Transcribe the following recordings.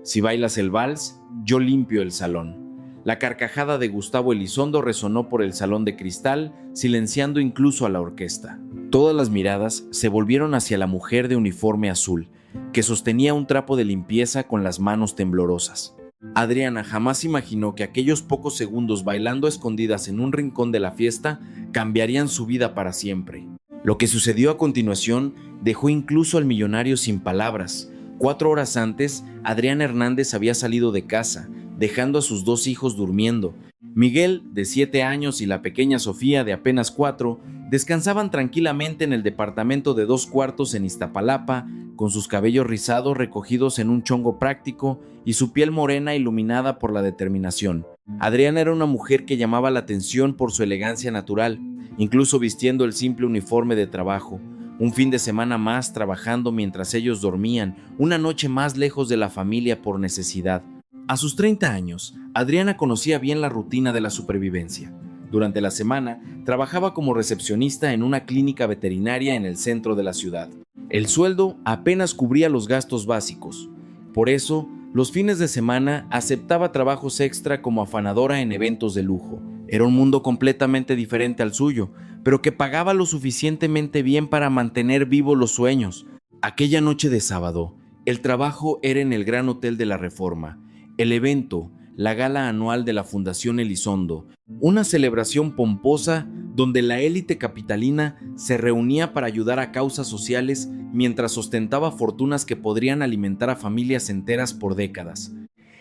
Si bailas el vals, yo limpio el salón. La carcajada de Gustavo Elizondo resonó por el salón de cristal, silenciando incluso a la orquesta. Todas las miradas se volvieron hacia la mujer de uniforme azul, que sostenía un trapo de limpieza con las manos temblorosas. Adriana jamás imaginó que aquellos pocos segundos bailando a escondidas en un rincón de la fiesta cambiarían su vida para siempre. Lo que sucedió a continuación dejó incluso al millonario sin palabras. 4 horas antes, Adriana Hernández había salido de casa, dejando a sus 2 hijos durmiendo. Miguel, de 7 años, y la pequeña Sofía, de apenas 4, descansaban tranquilamente en el departamento de 2 cuartos en Iztapalapa, con sus cabellos rizados recogidos en un chongo práctico y su piel morena iluminada por la determinación. Adriana era una mujer que llamaba la atención por su elegancia natural, incluso vistiendo el simple uniforme de trabajo. Un fin de semana más trabajando mientras ellos dormían, una noche más lejos de la familia por necesidad. A sus 30 años, Adriana conocía bien la rutina de la supervivencia. Durante la semana, trabajaba como recepcionista en una clínica veterinaria en el centro de la ciudad. El sueldo apenas cubría los gastos básicos. Por eso, los fines de semana aceptaba trabajos extra como afanadora en eventos de lujo. Era un mundo completamente diferente al suyo, pero que pagaba lo suficientemente bien para mantener vivos los sueños. Aquella noche de sábado, el trabajo era en el Gran Hotel de la Reforma. El evento, la gala anual de la Fundación Elizondo, una celebración pomposa donde la élite capitalina se reunía para ayudar a causas sociales mientras ostentaba fortunas que podrían alimentar a familias enteras por décadas.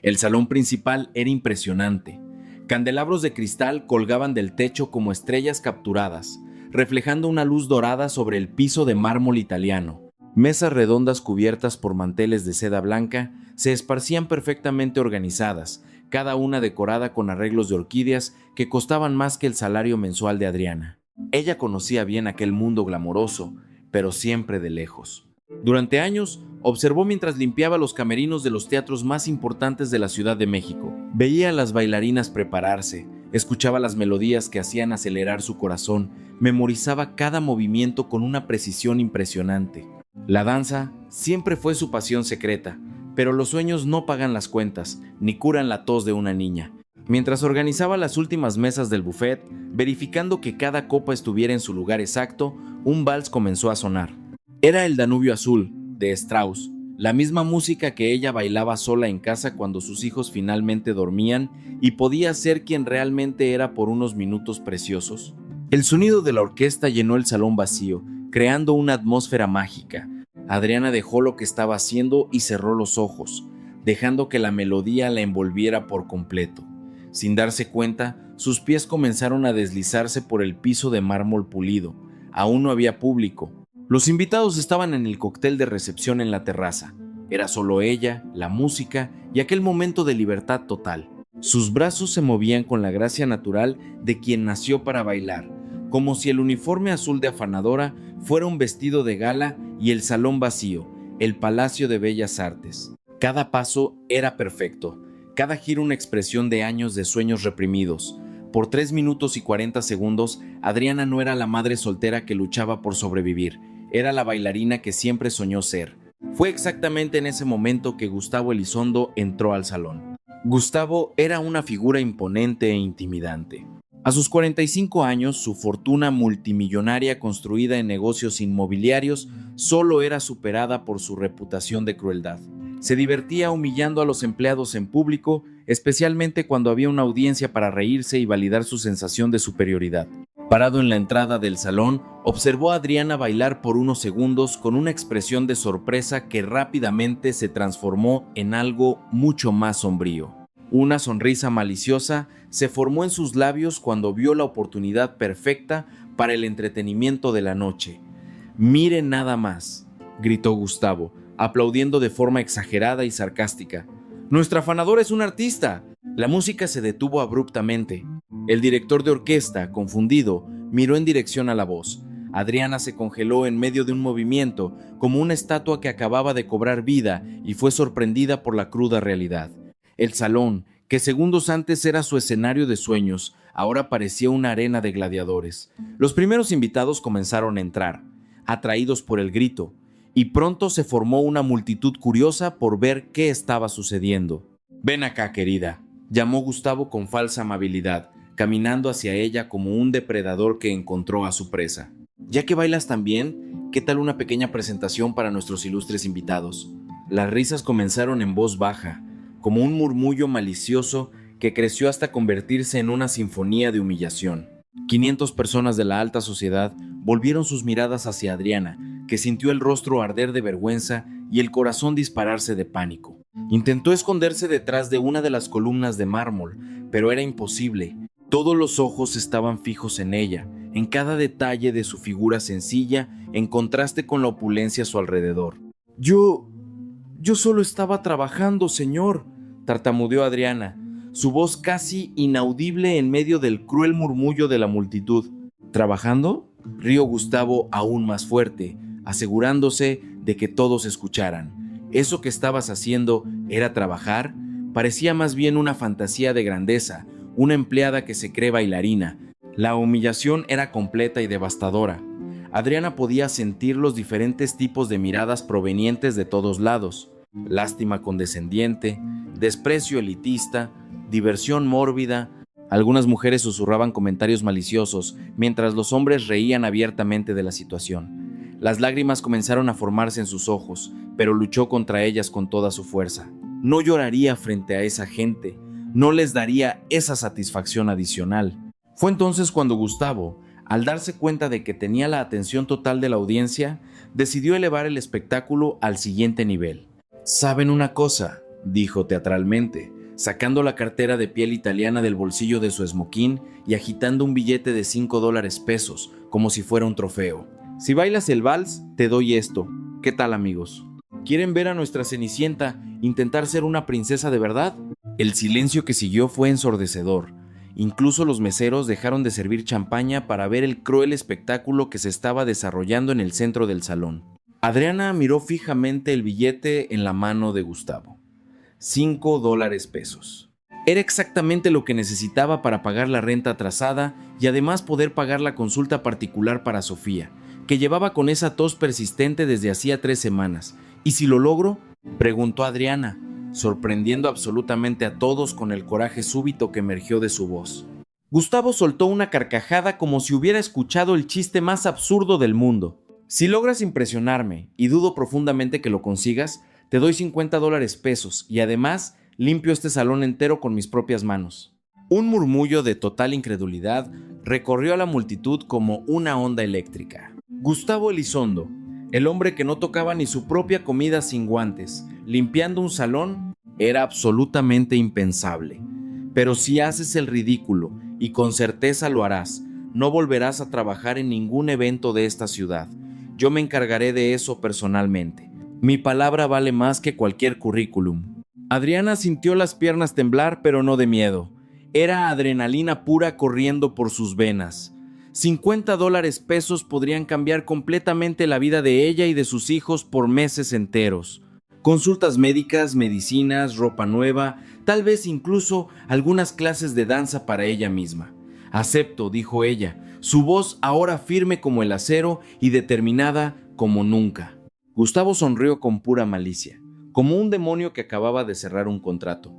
El salón principal era impresionante. Candelabros de cristal colgaban del techo como estrellas capturadas, reflejando una luz dorada sobre el piso de mármol italiano. Mesas redondas cubiertas por manteles de seda blanca se esparcían perfectamente organizadas, cada una decorada con arreglos de orquídeas que costaban más que el salario mensual de Adriana. Ella conocía bien aquel mundo glamoroso, pero siempre de lejos. Durante años, observó mientras limpiaba los camerinos de los teatros más importantes de la Ciudad de México. Veía a las bailarinas prepararse, escuchaba las melodías que hacían acelerar su corazón, memorizaba cada movimiento con una precisión impresionante. La danza siempre fue su pasión secreta, pero los sueños no pagan las cuentas, ni curan la tos de una niña. Mientras organizaba las últimas mesas del buffet, verificando que cada copa estuviera en su lugar exacto, un vals comenzó a sonar. Era el Danubio Azul, de Strauss, la misma música que ella bailaba sola en casa cuando sus hijos finalmente dormían y podía ser quien realmente era por unos minutos preciosos. El sonido de la orquesta llenó el salón vacío, creando una atmósfera mágica. Adriana dejó lo que estaba haciendo y cerró los ojos, dejando que la melodía la envolviera por completo. Sin darse cuenta, sus pies comenzaron a deslizarse por el piso de mármol pulido. Aún no había público. Los invitados estaban en el cóctel de recepción en la terraza. Era solo ella, la música y aquel momento de libertad total. Sus brazos se movían con la gracia natural de quien nació para bailar, como si el uniforme azul de afanadora fuera un vestido de gala y el salón vacío, el Palacio de Bellas Artes. Cada paso era perfecto, cada giro una expresión de años de sueños reprimidos. Por 3 minutos y 40 segundos, Adriana no era la madre soltera que luchaba por sobrevivir, era la bailarina que siempre soñó ser. Fue exactamente en ese momento que Gustavo Elizondo entró al salón. Gustavo era una figura imponente e intimidante. A sus 45 años, su fortuna multimillonaria construida en negocios inmobiliarios solo era superada por su reputación de crueldad. Se divertía humillando a los empleados en público, especialmente cuando había una audiencia para reírse y validar su sensación de superioridad. Parado en la entrada del salón, observó a Adriana bailar por unos segundos con una expresión de sorpresa que rápidamente se transformó en algo mucho más sombrío. Una sonrisa maliciosa se formó en sus labios cuando vio la oportunidad perfecta para el entretenimiento de la noche. «Miren nada más», gritó Gustavo, aplaudiendo de forma exagerada y sarcástica. «Nuestra afanadora es un artista». La música se detuvo abruptamente. El director de orquesta, confundido, miró en dirección a la voz. Adriana se congeló en medio de un movimiento, como una estatua que acababa de cobrar vida, y fue sorprendida por la cruda realidad. El salón, que segundos antes era su escenario de sueños, ahora parecía una arena de gladiadores. Los primeros invitados comenzaron a entrar, atraídos por el grito. y pronto se formó una multitud curiosa por ver qué estaba sucediendo. «Ven acá, querida», llamó Gustavo con falsa amabilidad, caminando hacia ella como un depredador que encontró a su presa. «Ya que bailas tan bien, ¿qué tal una pequeña presentación para nuestros ilustres invitados?» Las risas comenzaron en voz baja, como un murmullo malicioso que creció hasta convertirse en una sinfonía de humillación. 500 personas de la alta sociedad volvieron sus miradas hacia Adriana, que sintió el rostro arder de vergüenza y el corazón dispararse de pánico. Intentó esconderse detrás de una de las columnas de mármol, pero era imposible. Todos los ojos estaban fijos en ella, en cada detalle de su figura sencilla, en contraste con la opulencia a su alrededor. Yo solo estaba trabajando, señor», tartamudeó Adriana, su voz casi inaudible en medio del cruel murmullo de la multitud. «¿Trabajando?», rió Gustavo aún más fuerte, asegurándose de que todos escucharan. «¿Eso que estabas haciendo era trabajar?». Parecía más bien una fantasía de grandeza, una empleada que se cree bailarina. La humillación era completa y devastadora. Adriana podía sentir los diferentes tipos de miradas provenientes de todos lados: lástima condescendiente, desprecio elitista, diversión mórbida. Algunas mujeres susurraban comentarios maliciosos, mientras los hombres reían abiertamente de la situación. Las lágrimas comenzaron a formarse en sus ojos, pero luchó contra ellas con toda su fuerza. No lloraría frente a esa gente, no les daría esa satisfacción adicional. Fue entonces cuando Gustavo, al darse cuenta de que tenía la atención total de la audiencia, decidió elevar el espectáculo al siguiente nivel. «¿Saben una cosa?», dijo teatralmente, sacando la cartera de piel italiana del bolsillo de su esmoquín y agitando un billete de $5 pesos, como si fuera un trofeo. «Si bailas el vals, te doy esto. ¿Qué tal, amigos? ¿Quieren ver a nuestra Cenicienta intentar ser una princesa de verdad?». El silencio que siguió fue ensordecedor. Incluso los meseros dejaron de servir champaña para ver el cruel espectáculo que se estaba desarrollando en el centro del salón. Adriana miró fijamente el billete en la mano de Gustavo. $5 pesos. Era exactamente lo que necesitaba para pagar la renta atrasada y además poder pagar la consulta particular para Sofía, que llevaba con esa tos persistente desde hacía 3 semanas. «¿Y si lo logro?», preguntó Adriana, sorprendiendo absolutamente a todos con el coraje súbito que emergió de su voz. Gustavo soltó una carcajada como si hubiera escuchado el chiste más absurdo del mundo. «Si logras impresionarme, y dudo profundamente que lo consigas, te doy $50 pesos y además limpio este salón entero con mis propias manos». Un murmullo de total incredulidad recorrió a la multitud como una onda eléctrica. Gustavo Elizondo, el hombre que no tocaba ni su propia comida sin guantes, limpiando un salón, era absolutamente impensable. Pero si haces el ridículo, y con certeza lo harás, no volverás a trabajar en ningún evento de esta ciudad. Yo me encargaré de eso personalmente. Mi palabra vale más que cualquier currículum. Adriana sintió las piernas temblar, pero no de miedo. Era adrenalina pura corriendo por sus venas. $50 pesos podrían cambiar completamente la vida de ella y de sus hijos por meses enteros. Consultas médicas, medicinas, ropa nueva, tal vez incluso algunas clases de danza para ella misma. «Acepto», dijo ella, su voz ahora firme como el acero y determinada como nunca. Gustavo sonrió con pura malicia, como un demonio que acababa de cerrar un contrato.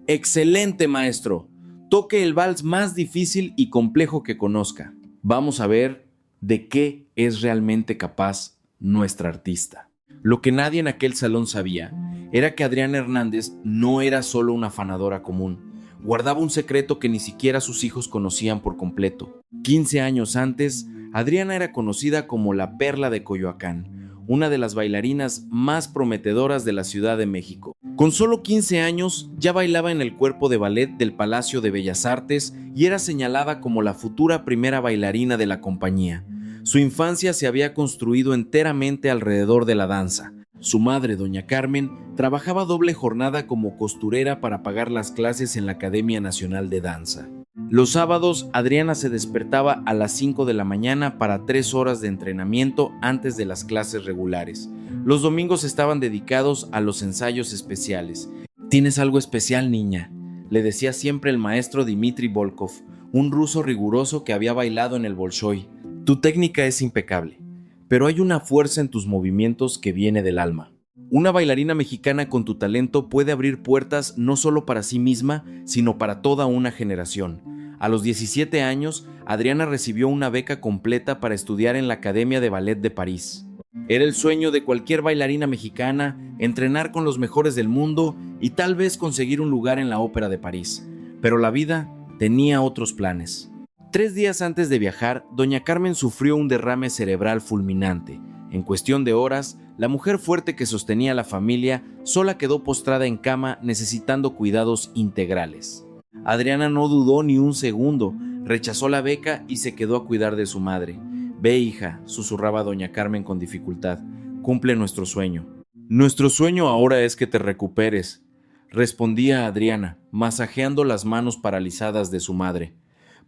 «Excelente, maestro. Toque el vals más difícil y complejo que conozca. Vamos a ver de qué es realmente capaz nuestra artista». Lo que nadie en aquel salón sabía era que Adriana Hernández no era solo una afanadora común. Guardaba un secreto que ni siquiera sus hijos conocían por completo. 15 años antes, Adriana era conocida como la Perla de Coyoacán, una de las bailarinas más prometedoras de la Ciudad de México. Con solo 15 años ya bailaba en el cuerpo de ballet del Palacio de Bellas Artes y era señalada como la futura primera bailarina de la compañía. Su infancia se había construido enteramente alrededor de la danza. Su madre, doña Carmen, trabajaba doble jornada como costurera para pagar las clases en la Academia Nacional de Danza. Los sábados, Adriana se despertaba a las 5 de la mañana para 3 horas de entrenamiento antes de las clases regulares. Los domingos estaban dedicados a los ensayos especiales. «Tienes algo especial, niña», le decía siempre el maestro Dmitri Volkov, un ruso riguroso que había bailado en el Bolshoi. «Tu técnica es impecable, pero hay una fuerza en tus movimientos que viene del alma. Una bailarina mexicana con tu talento puede abrir puertas no solo para sí misma, sino para toda una generación. A los 17 años, Adriana recibió una beca completa para estudiar en la Academia de Ballet de París. Era el sueño de cualquier bailarina mexicana, entrenar con los mejores del mundo y tal vez conseguir un lugar en la Ópera de París. Pero la vida tenía otros planes. 3 días antes de viajar, doña Carmen sufrió un derrame cerebral fulminante. En cuestión de horas, la mujer fuerte que sostenía a la familia sola quedó postrada en cama necesitando cuidados integrales. Adriana no dudó ni un segundo, rechazó la beca y se quedó a cuidar de su madre. «Ve, hija», susurraba doña Carmen con dificultad, «cumple nuestro sueño». «Nuestro sueño ahora es que te recuperes», respondía Adriana, masajeando las manos paralizadas de su madre.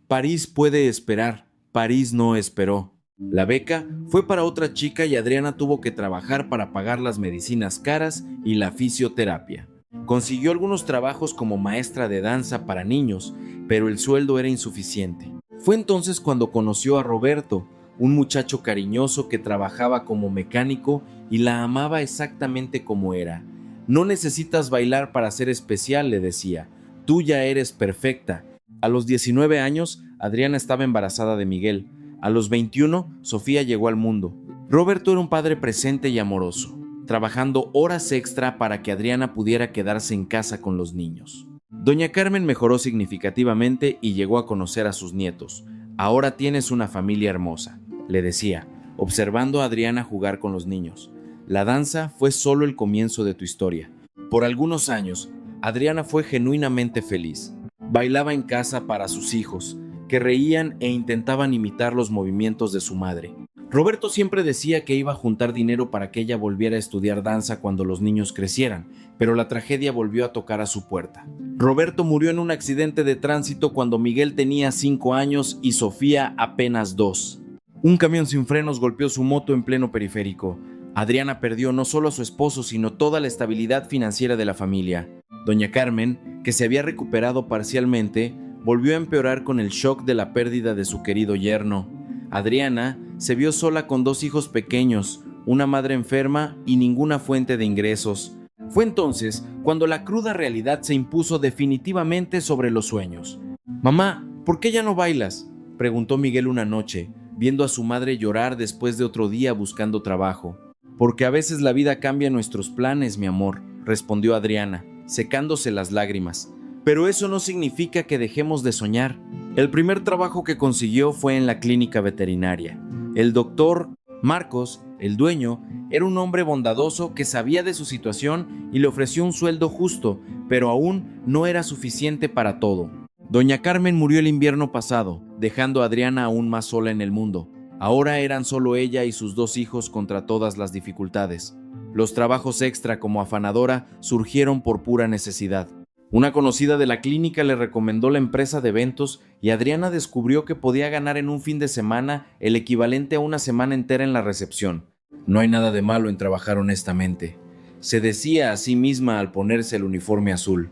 «París puede esperar, París no esperó». La beca fue para otra chica y Adriana tuvo que trabajar para pagar las medicinas caras y la fisioterapia. Consiguió algunos trabajos como maestra de danza para niños, pero el sueldo era insuficiente. Fue entonces cuando conoció a Roberto, un muchacho cariñoso que trabajaba como mecánico y la amaba exactamente como era. «No necesitas bailar para ser especial», le decía, «tú ya eres perfecta». A los 19 años, Adriana estaba embarazada de Miguel. A los 21, Sofía llegó al mundo. Roberto era un padre presente y amoroso, trabajando horas extra para que Adriana pudiera quedarse en casa con los niños. Doña Carmen mejoró significativamente y llegó a conocer a sus nietos. «Ahora tienes una familia hermosa», le decía, observando a Adriana jugar con los niños. «La danza fue solo el comienzo de tu historia». Por algunos años, Adriana fue genuinamente feliz. Bailaba en casa para sus hijos, que reían e intentaban imitar los movimientos de su madre. Roberto siempre decía que iba a juntar dinero para que ella volviera a estudiar danza cuando los niños crecieran, pero la tragedia volvió a tocar a su puerta. Roberto murió en un accidente de tránsito cuando Miguel tenía 5 años y Sofía apenas 2. Un camión sin frenos golpeó su moto en pleno periférico. Adriana perdió no solo a su esposo, sino toda la estabilidad financiera de la familia. Doña Carmen, que se había recuperado parcialmente, volvió a empeorar con el shock de la pérdida de su querido yerno. Adriana se vio sola con 2 hijos pequeños, una madre enferma y ninguna fuente de ingresos. Fue entonces cuando la cruda realidad se impuso definitivamente sobre los sueños. «Mamá, ¿por qué ya no bailas?», preguntó Miguel una noche, viendo a su madre llorar después de otro día buscando trabajo. «Porque a veces la vida cambia nuestros planes, mi amor», respondió Adriana, secándose las lágrimas. «Pero eso no significa que dejemos de soñar». El primer trabajo que consiguió fue en la clínica veterinaria. El doctor Marcos, el dueño, era un hombre bondadoso que sabía de su situación y le ofreció un sueldo justo, pero aún no era suficiente para todo. Doña Carmen murió el invierno pasado, dejando a Adriana aún más sola en el mundo. Ahora eran solo ella y sus 2 hijos contra todas las dificultades. Los trabajos extra como afanadora surgieron por pura necesidad. Una conocida de la clínica le recomendó la empresa de eventos y Adriana descubrió que podía ganar en un fin de semana el equivalente a una semana entera en la recepción. «No hay nada de malo en trabajar honestamente», se decía a sí misma al ponerse el uniforme azul.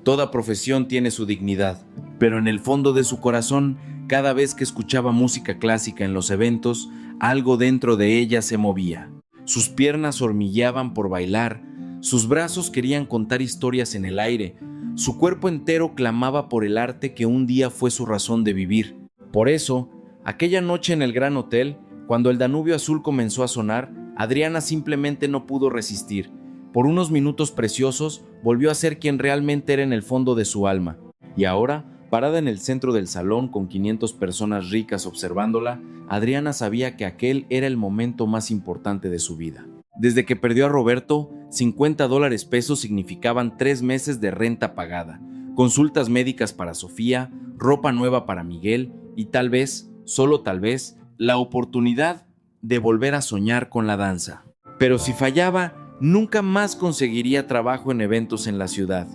Toda profesión tiene su dignidad, pero en el fondo de su corazón, cada vez que escuchaba música clásica en los eventos, algo dentro de ella se movía. Sus piernas hormigueaban por bailar, sus brazos querían contar historias en el aire, su cuerpo entero clamaba por el arte que un día fue su razón de vivir. Por eso, aquella noche en el Gran Hotel, cuando el Danubio Azul comenzó a sonar, Adriana simplemente no pudo resistir. Por unos minutos preciosos, volvió a ser quien realmente era en el fondo de su alma. Y ahora, parada en el centro del salón con 500 personas ricas observándola, Adriana sabía que aquel era el momento más importante de su vida. Desde que perdió a Roberto, $50 pesos significaban 3 meses de renta pagada, consultas médicas para Sofía, ropa nueva para Miguel y tal vez, solo tal vez, la oportunidad de volver a soñar con la danza. Pero si fallaba, nunca más conseguiría trabajo en eventos en la ciudad.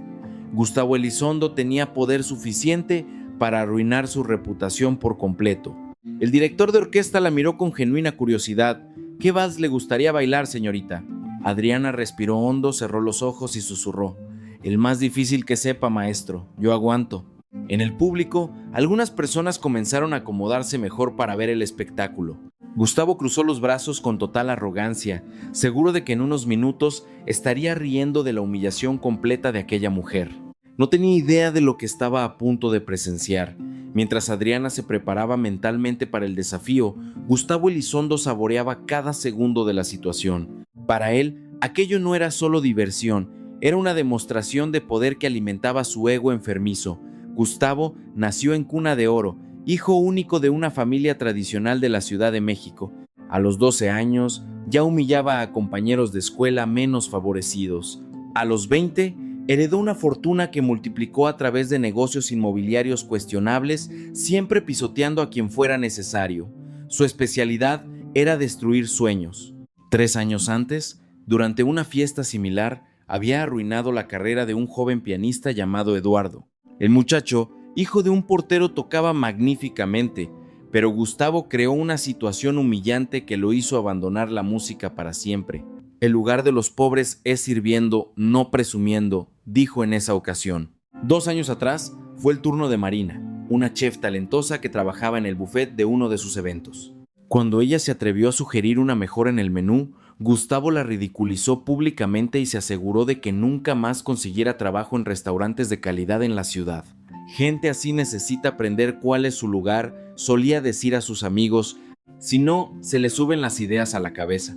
Gustavo Elizondo tenía poder suficiente para arruinar su reputación por completo. El director de orquesta la miró con genuina curiosidad. «¿Qué vals le gustaría bailar, señorita?». Adriana respiró hondo, cerró los ojos y susurró: «El más difícil que sepa, maestro, yo aguanto». En el público, algunas personas comenzaron a acomodarse mejor para ver el espectáculo. Gustavo cruzó los brazos con total arrogancia, seguro de que en unos minutos estaría riendo de la humillación completa de aquella mujer. No tenía idea de lo que estaba a punto de presenciar. Mientras Adriana se preparaba mentalmente para el desafío, Gustavo Elizondo saboreaba cada segundo de la situación. Para él, aquello no era solo diversión, era una demostración de poder que alimentaba su ego enfermizo. Gustavo nació en cuna de oro, hijo único de una familia tradicional de la Ciudad de México. A los 12 años, ya humillaba a compañeros de escuela menos favorecidos. A los 20, heredó una fortuna que multiplicó a través de negocios inmobiliarios cuestionables, siempre pisoteando a quien fuera necesario. Su especialidad era destruir sueños. 3 años antes, durante una fiesta similar, había arruinado la carrera de un joven pianista llamado Eduardo. El muchacho, hijo de un portero, tocaba magníficamente, pero Gustavo creó una situación humillante que lo hizo abandonar la música para siempre. El lugar de los pobres es sirviendo, no presumiendo, dijo en esa ocasión. 2 años atrás fue el turno de Marina, una chef talentosa que trabajaba en el buffet de uno de sus eventos. Cuando ella se atrevió a sugerir una mejora en el menú, Gustavo la ridiculizó públicamente y se aseguró de que nunca más consiguiera trabajo en restaurantes de calidad en la ciudad. Gente así necesita aprender cuál es su lugar, solía decir a sus amigos, si no, se le suben las ideas a la cabeza.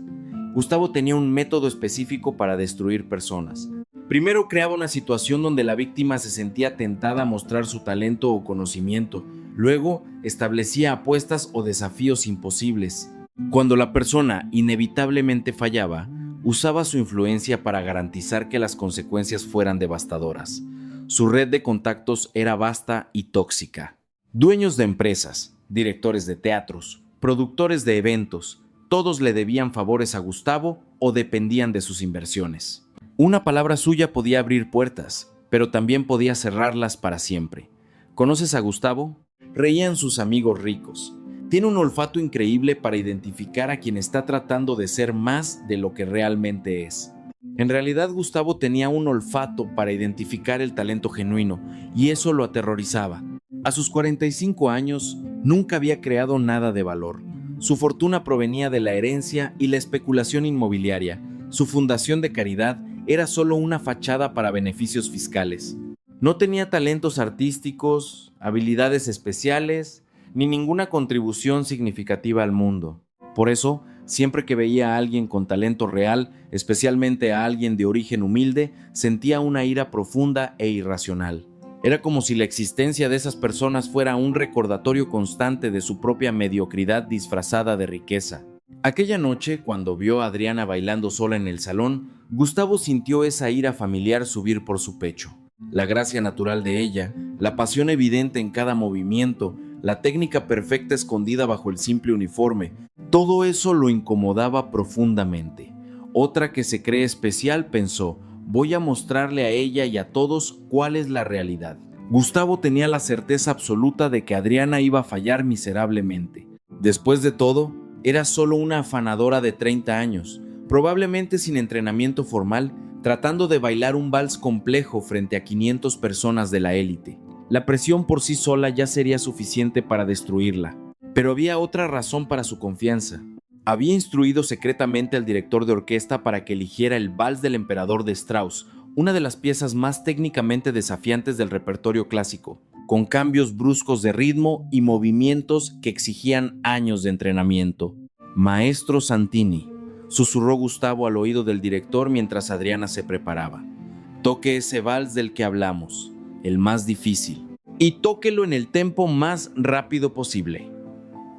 Gustavo tenía un método específico para destruir personas. Primero creaba una situación donde la víctima se sentía tentada a mostrar su talento o conocimiento. Luego establecía apuestas o desafíos imposibles. Cuando la persona inevitablemente fallaba, usaba su influencia para garantizar que las consecuencias fueran devastadoras. Su red de contactos era vasta y tóxica. Dueños de empresas, directores de teatros, productores de eventos, todos le debían favores a Gustavo o dependían de sus inversiones. Una palabra suya podía abrir puertas, pero también podía cerrarlas para siempre. ¿Conoces a Gustavo? Reían sus amigos ricos. Tiene un olfato increíble para identificar a quien está tratando de ser más de lo que realmente es. En realidad, Gustavo tenía un olfato para identificar el talento genuino, y eso lo aterrorizaba. A sus 45 años, nunca había creado nada de valor. Su fortuna provenía de la herencia y la especulación inmobiliaria. Su fundación de caridad era solo una fachada para beneficios fiscales. No tenía talentos artísticos, habilidades especiales, ni ninguna contribución significativa al mundo. Por eso, siempre que veía a alguien con talento real, especialmente a alguien de origen humilde, sentía una ira profunda e irracional. Era como si la existencia de esas personas fuera un recordatorio constante de su propia mediocridad disfrazada de riqueza. Aquella noche, cuando vio a Adriana bailando sola en el salón, Gustavo sintió esa ira familiar subir por su pecho. La gracia natural de ella, la pasión evidente en cada movimiento, la técnica perfecta escondida bajo el simple uniforme, todo eso lo incomodaba profundamente. Otra que se cree especial, pensó, voy a mostrarle a ella y a todos cuál es la realidad. Gustavo tenía la certeza absoluta de que Adriana iba a fallar miserablemente. Después de todo, era solo una afanadora de 30 años, probablemente sin entrenamiento formal, tratando de bailar un vals complejo frente a 500 personas de la élite. La presión por sí sola ya sería suficiente para destruirla. Pero había otra razón para su confianza. Había instruido secretamente al director de orquesta para que eligiera el Vals del Emperador de Strauss, una de las piezas más técnicamente desafiantes del repertorio clásico, con cambios bruscos de ritmo y movimientos que exigían años de entrenamiento. Maestro Santini, susurró Gustavo al oído del director mientras Adriana se preparaba. Toque ese vals del que hablamos, el más difícil, y tóquelo en el tempo más rápido posible.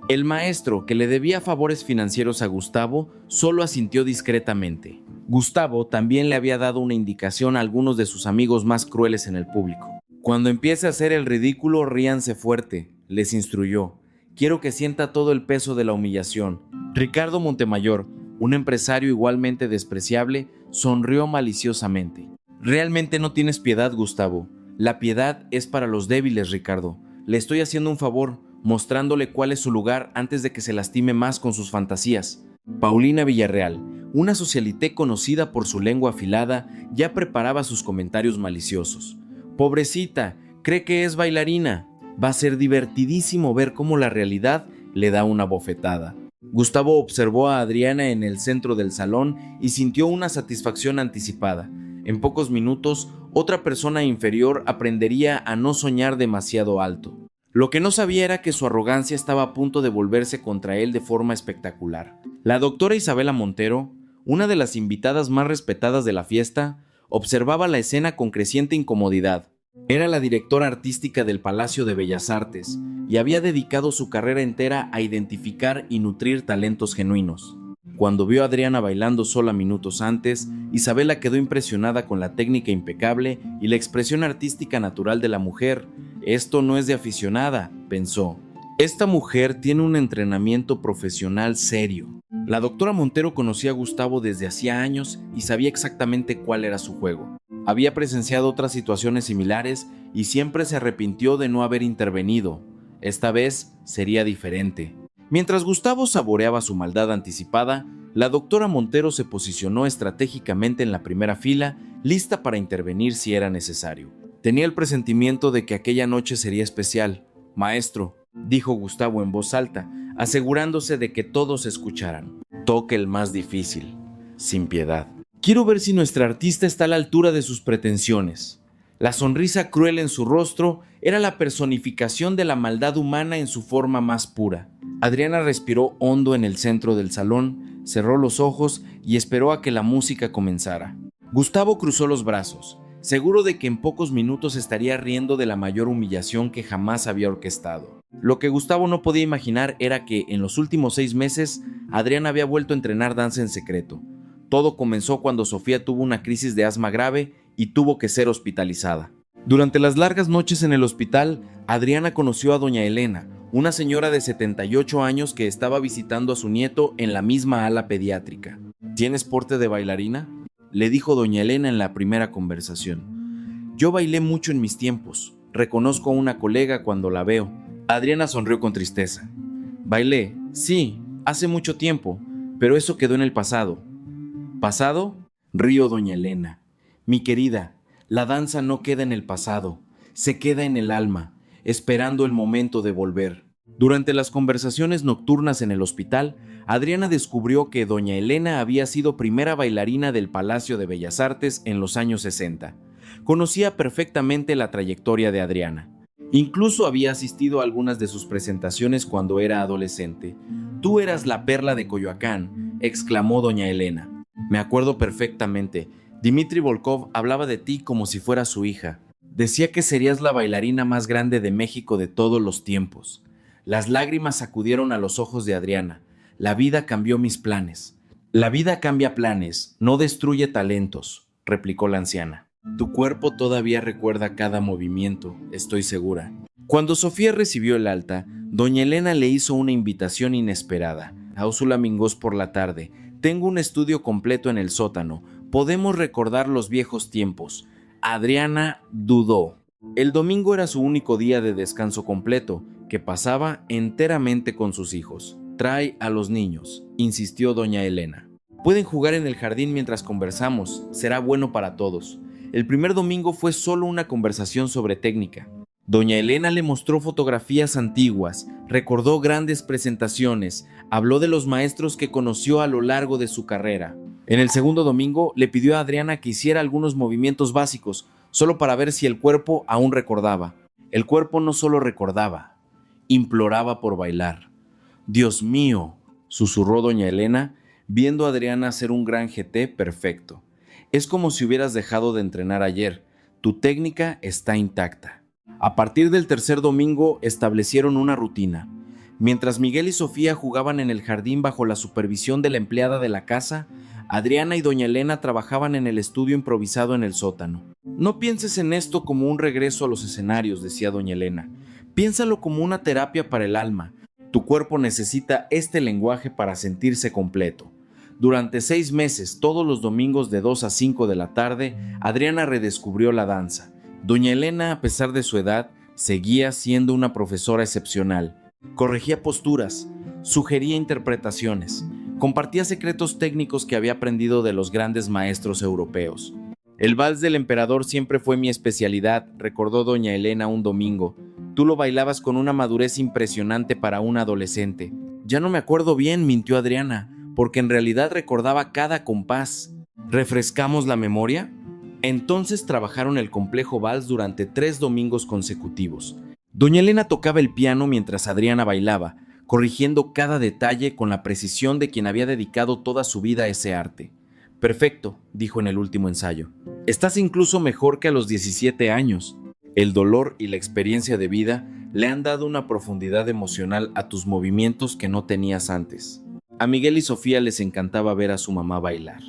El maestro, que le debía favores financieros a Gustavo, solo asintió discretamente. Gustavo también le había dado una indicación a algunos de sus amigos más crueles en el público. Cuando empiece a hacer el ridículo, ríanse fuerte, les instruyó. Quiero que sienta todo el peso de la humillación. Ricardo Montemayor, un empresario igualmente despreciable, sonrió maliciosamente. Realmente no tienes piedad, Gustavo. La piedad es para los débiles, Ricardo. Le estoy haciendo un favor, mostrándole cuál es su lugar antes de que se lastime más con sus fantasías. Paulina Villarreal, una socialité conocida por su lengua afilada, ya preparaba sus comentarios maliciosos. Pobrecita, cree que es bailarina. Va a ser divertidísimo ver cómo la realidad le da una bofetada. Gustavo observó a Adriana en el centro del salón y sintió una satisfacción anticipada. En pocos minutos, otra persona inferior aprendería a no soñar demasiado alto. Lo que no sabía era que su arrogancia estaba a punto de volverse contra él de forma espectacular. La doctora Isabela Montero, una de las invitadas más respetadas de la fiesta, observaba la escena con creciente incomodidad. Era la directora artística del Palacio de Bellas Artes y había dedicado su carrera entera a identificar y nutrir talentos genuinos. Cuando vio a Adriana bailando sola minutos antes, Isabela quedó impresionada con la técnica impecable y la expresión artística natural de la mujer. Esto no es de aficionada, pensó. Esta mujer tiene un entrenamiento profesional serio. La doctora Montero conocía a Gustavo desde hacía años y sabía exactamente cuál era su juego. Había presenciado otras situaciones similares y siempre se arrepintió de no haber intervenido. Esta vez sería diferente. Mientras Gustavo saboreaba su maldad anticipada, la doctora Montero se posicionó estratégicamente en la primera fila, lista para intervenir si era necesario. Tenía el presentimiento de que aquella noche sería especial. «Maestro», dijo Gustavo en voz alta, asegurándose de que todos escucharan. «Toque el más difícil, sin piedad. Quiero ver si nuestra artista está a la altura de sus pretensiones». La sonrisa cruel en su rostro era la personificación de la maldad humana en su forma más pura. Adriana respiró hondo en el centro del salón, cerró los ojos y esperó a que la música comenzara. Gustavo cruzó los brazos, seguro de que en pocos minutos estaría riendo de la mayor humillación que jamás había orquestado. Lo que Gustavo no podía imaginar era que, en los últimos 6 meses, Adriana había vuelto a entrenar danza en secreto. Todo comenzó cuando Sofía tuvo una crisis de asma grave y tuvo que ser hospitalizada. Durante las largas noches en el hospital, Adriana conoció a doña Elena, una señora de 78 años que estaba visitando a su nieto en la misma ala pediátrica. ¿Tienes porte de bailarina?, le dijo doña Elena en la primera conversación. Yo bailé mucho en mis tiempos. Reconozco a una colega cuando la veo. Adriana sonrió con tristeza. Bailé, sí, hace mucho tiempo, pero eso quedó en el pasado. ¿Pasado? Rió doña Elena. Mi querida, la danza no queda en el pasado, se queda en el alma, esperando el momento de volver. Durante las conversaciones nocturnas en el hospital, Adriana descubrió que doña Elena había sido primera bailarina del Palacio de Bellas Artes en los años 60. Conocía perfectamente la trayectoria de Adriana. Incluso había asistido a algunas de sus presentaciones cuando era adolescente. «Tú eras la perla de Coyoacán», exclamó doña Elena. «Me acuerdo perfectamente. Dmitri Volkov hablaba de ti como si fuera su hija. Decía que serías la bailarina más grande de México de todos los tiempos». Las lágrimas sacudieron a los ojos de Adriana. La vida cambió mis planes. La vida cambia planes, no destruye talentos, replicó la anciana. Tu cuerpo todavía recuerda cada movimiento, estoy segura. Cuando Sofía recibió el alta, doña Elena le hizo una invitación inesperada. A Úrsula Mingós por la tarde. Tengo un estudio completo en el sótano. Podemos recordar los viejos tiempos. Adriana dudó. El domingo era su único día de descanso completo, que pasaba enteramente con sus hijos. Trae a los niños, insistió doña Elena. Pueden jugar en el jardín mientras conversamos, será bueno para todos. El primer domingo fue solo una conversación sobre técnica. Doña Elena le mostró fotografías antiguas, recordó grandes presentaciones, habló de los maestros que conoció a lo largo de su carrera. En el segundo domingo le pidió a Adriana que hiciera algunos movimientos básicos, solo para ver si el cuerpo aún recordaba. El cuerpo no solo recordaba, imploraba por bailar. «Dios mío», susurró doña Elena, viendo a Adriana hacer un gran GT perfecto. «Es como si hubieras dejado de entrenar ayer. Tu técnica está intacta». A partir del tercer domingo establecieron una rutina. Mientras Miguel y Sofía jugaban en el jardín bajo la supervisión de la empleada de la casa, Adriana y doña Elena trabajaban en el estudio improvisado en el sótano. «No pienses en esto como un regreso a los escenarios», decía doña Elena. «Piénsalo como una terapia para el alma. Tu cuerpo necesita este lenguaje para sentirse completo». Durante 6 meses, todos los domingos de 2 a 5 de la tarde, Adriana redescubrió la danza. Doña Elena, a pesar de su edad, seguía siendo una profesora excepcional. Corregía posturas, sugería interpretaciones, compartía secretos técnicos que había aprendido de los grandes maestros europeos. «El vals del emperador siempre fue mi especialidad», recordó doña Elena un domingo. «Tú lo bailabas con una madurez impresionante para un adolescente. Ya no me acuerdo bien, mintió Adriana, porque en realidad recordaba cada compás. ¿Refrescamos la memoria? Entonces trabajaron el complejo vals durante 3 domingos consecutivos. Doña Elena tocaba el piano mientras Adriana bailaba, corrigiendo cada detalle con la precisión de quien había dedicado toda su vida a ese arte. Perfecto, dijo en el último ensayo. Estás incluso mejor que a los 17 años. El dolor y la experiencia de vida le han dado una profundidad emocional a tus movimientos que no tenías antes. A Miguel y Sofía les encantaba ver a su mamá bailar.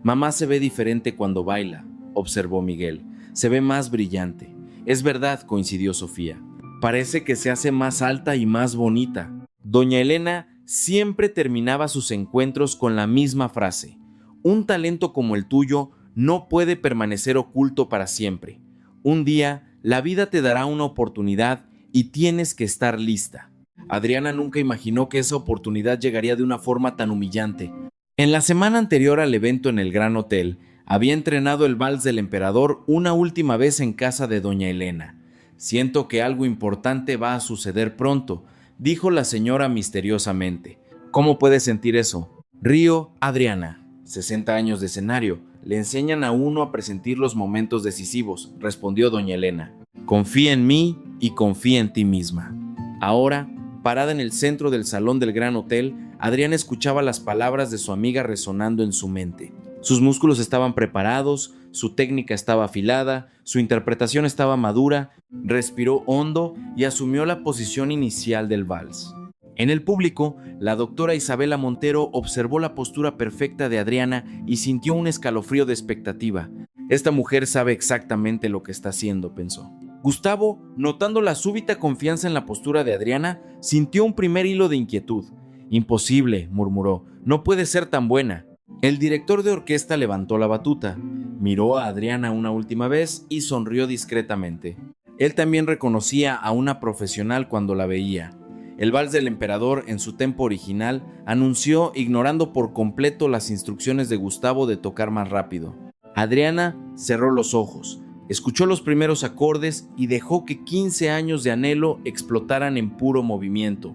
Mamá se ve diferente cuando baila, observó Miguel. Se ve más brillante. Es verdad, coincidió Sofía. Parece que se hace más alta y más bonita. Doña Elena siempre terminaba sus encuentros con la misma frase. Un talento como el tuyo no puede permanecer oculto para siempre. Un día, la vida te dará una oportunidad y tienes que estar lista. Adriana nunca imaginó que esa oportunidad llegaría de una forma tan humillante. En la semana anterior al evento en el Gran Hotel, había entrenado el vals del emperador una última vez en casa de doña Elena. Siento que algo importante va a suceder pronto, dijo la señora misteriosamente. ¿Cómo puedes sentir eso? Río, Adriana. 60 años de escenario. Le enseñan a uno a presentir los momentos decisivos, respondió doña Elena. Confía en mí y confía en ti misma. Ahora, parada en el centro del salón del Gran Hotel, Adriana escuchaba las palabras de su amiga resonando en su mente. Sus músculos estaban preparados, su técnica estaba afilada, su interpretación estaba madura, respiró hondo y asumió la posición inicial del vals. En el público, la doctora Isabela Montero observó la postura perfecta de Adriana y sintió un escalofrío de expectativa. Esta mujer sabe exactamente lo que está haciendo, pensó. Gustavo, notando la súbita confianza en la postura de Adriana, sintió un primer hilo de inquietud. Imposible, murmuró, no puede ser tan buena. El director de orquesta levantó la batuta, miró a Adriana una última vez y sonrió discretamente. Él también reconocía a una profesional cuando la veía. El vals del emperador, en su tempo original, anunció, ignorando por completo las instrucciones de Gustavo de tocar más rápido. Adriana cerró los ojos, escuchó los primeros acordes y dejó que 15 años de anhelo explotaran en puro movimiento.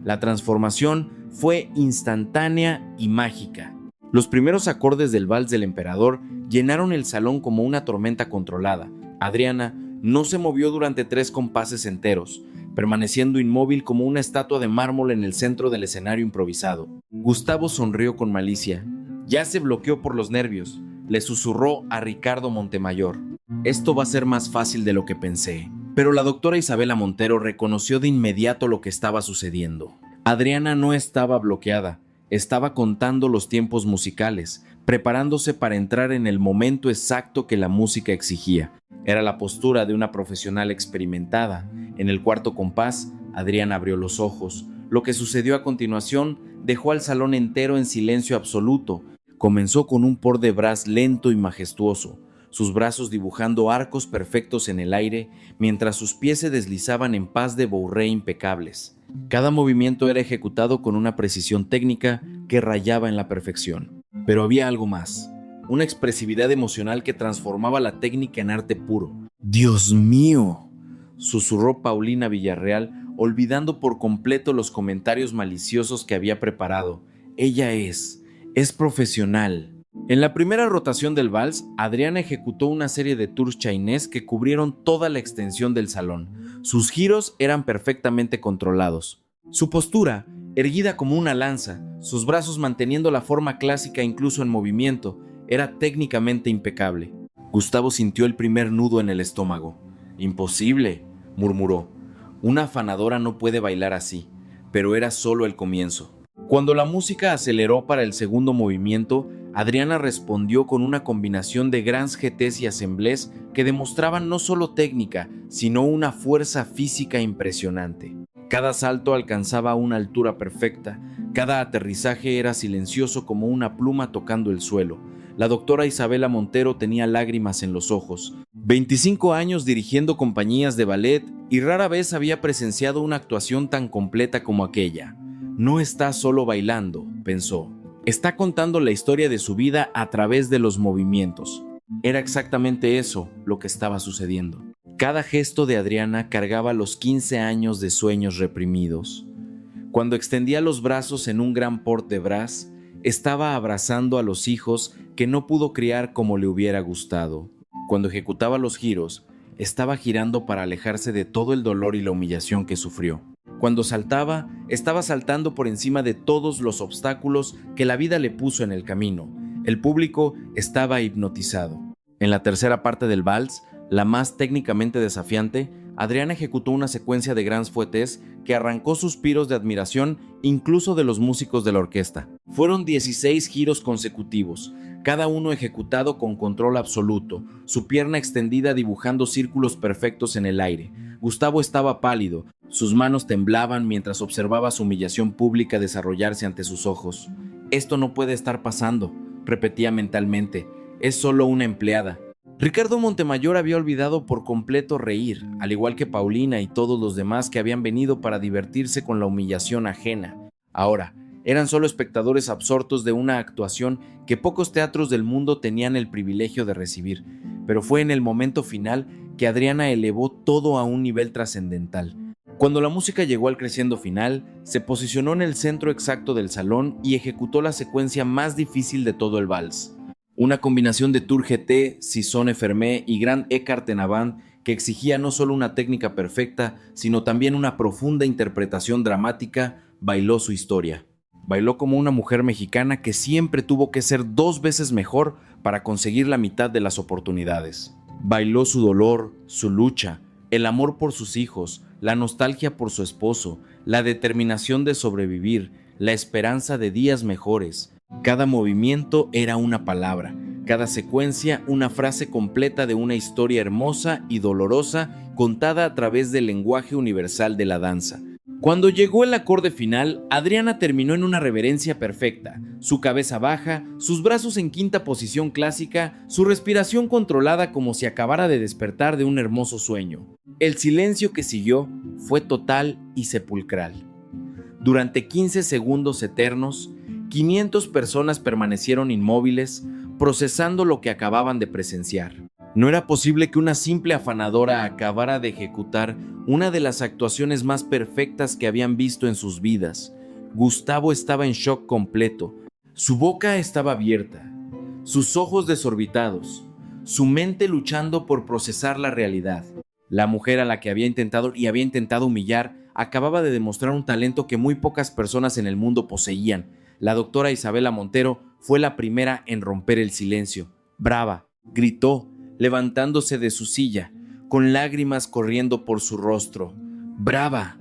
La transformación fue instantánea y mágica. Los primeros acordes del vals del emperador llenaron el salón como una tormenta controlada. Adriana no se movió durante 3 compases enteros, permaneciendo inmóvil como una estatua de mármol en el centro del escenario improvisado. Gustavo sonrió con malicia. Ya se bloqueó por los nervios. Le susurró a Ricardo Montemayor. Esto va a ser más fácil de lo que pensé. Pero la doctora Isabela Montero reconoció de inmediato lo que estaba sucediendo. Adriana no estaba bloqueada. Estaba contando los tiempos musicales, preparándose para entrar en el momento exacto que la música exigía. Era la postura de una profesional experimentada. En el cuarto compás, Adriana abrió los ojos. Lo que sucedió a continuación dejó al salón entero en silencio absoluto. Comenzó con un port de bras lento y majestuoso, sus brazos dibujando arcos perfectos en el aire, mientras sus pies se deslizaban en pas de bourrée impecables. Cada movimiento era ejecutado con una precisión técnica que rayaba en la perfección. Pero había algo más, una expresividad emocional que transformaba la técnica en arte puro. ¡Dios mío!, susurró Paulina Villarreal, olvidando por completo los comentarios maliciosos que había preparado. Ella es profesional. En la primera rotación del vals, Adriana ejecutó una serie de tours chainés que cubrieron toda la extensión del salón. Sus giros eran perfectamente controlados. Su postura, erguida como una lanza, sus brazos manteniendo la forma clásica incluso en movimiento, era técnicamente impecable. Gustavo sintió el primer nudo en el estómago. «Imposible», murmuró. «Una afanadora no puede bailar así», pero era solo el comienzo. Cuando la música aceleró para el segundo movimiento, Adriana respondió con una combinación de grands jetés y assemblés que demostraban no solo técnica, sino una fuerza física impresionante. Cada salto alcanzaba una altura perfecta, cada aterrizaje era silencioso como una pluma tocando el suelo. La doctora Isabela Montero tenía lágrimas en los ojos. 25 años dirigiendo compañías de ballet y rara vez había presenciado una actuación tan completa como aquella. No está solo bailando, pensó. Está contando la historia de su vida a través de los movimientos. Era exactamente eso lo que estaba sucediendo. Cada gesto de Adriana cargaba los 15 años de sueños reprimidos. Cuando extendía los brazos en un gran port de bras, estaba abrazando a los hijos que no pudo criar como le hubiera gustado. Cuando ejecutaba los giros, estaba girando para alejarse de todo el dolor y la humillación que sufrió. Cuando saltaba, estaba saltando por encima de todos los obstáculos que la vida le puso en el camino. El público estaba hipnotizado. En la tercera parte del vals, la más técnicamente desafiante, Adriana ejecutó una secuencia de grands fouettes que arrancó suspiros de admiración incluso de los músicos de la orquesta. Fueron 16 giros consecutivos, cada uno ejecutado con control absoluto, su pierna extendida dibujando círculos perfectos en el aire. Gustavo estaba pálido, sus manos temblaban mientras observaba su humillación pública desarrollarse ante sus ojos. «Esto no puede estar pasando», repetía mentalmente, «es solo una empleada». Ricardo Montemayor había olvidado por completo reír, al igual que Paulina y todos los demás que habían venido para divertirse con la humillación ajena. Ahora, eran solo espectadores absortos de una actuación que pocos teatros del mundo tenían el privilegio de recibir, pero fue en el momento final que Adriana elevó todo a un nivel trascendental. Cuando la música llegó al crescendo final, se posicionó en el centro exacto del salón y ejecutó la secuencia más difícil de todo el vals. Una combinación de Tour GT, Sisson Fermé y Grand Écart en Avant que exigía no solo una técnica perfecta, sino también una profunda interpretación dramática, bailó su historia. Bailó como una mujer mexicana que siempre tuvo que ser 2 veces mejor para conseguir la mitad de las oportunidades. Bailó su dolor, su lucha, el amor por sus hijos, la nostalgia por su esposo, la determinación de sobrevivir, la esperanza de días mejores. Cada movimiento era una palabra, cada secuencia una frase completa de una historia hermosa y dolorosa contada a través del lenguaje universal de la danza. Cuando llegó el acorde final, Adriana terminó en una reverencia perfecta, su cabeza baja, sus brazos en quinta posición clásica, su respiración controlada como si acabara de despertar de un hermoso sueño. El silencio que siguió fue total y sepulcral. Durante 15 segundos eternos, 500 personas permanecieron inmóviles, procesando lo que acababan de presenciar. No era posible que una simple afanadora acabara de ejecutar una de las actuaciones más perfectas que habían visto en sus vidas. Gustavo estaba en shock completo. Su boca estaba abierta, sus ojos desorbitados, su mente luchando por procesar la realidad. La mujer a la que había intentado humillar acababa de demostrar un talento que muy pocas personas en el mundo poseían. La doctora Isabela Montero fue la primera en romper el silencio. «Brava», gritó, levantándose de su silla, con lágrimas corriendo por su rostro. «Brava».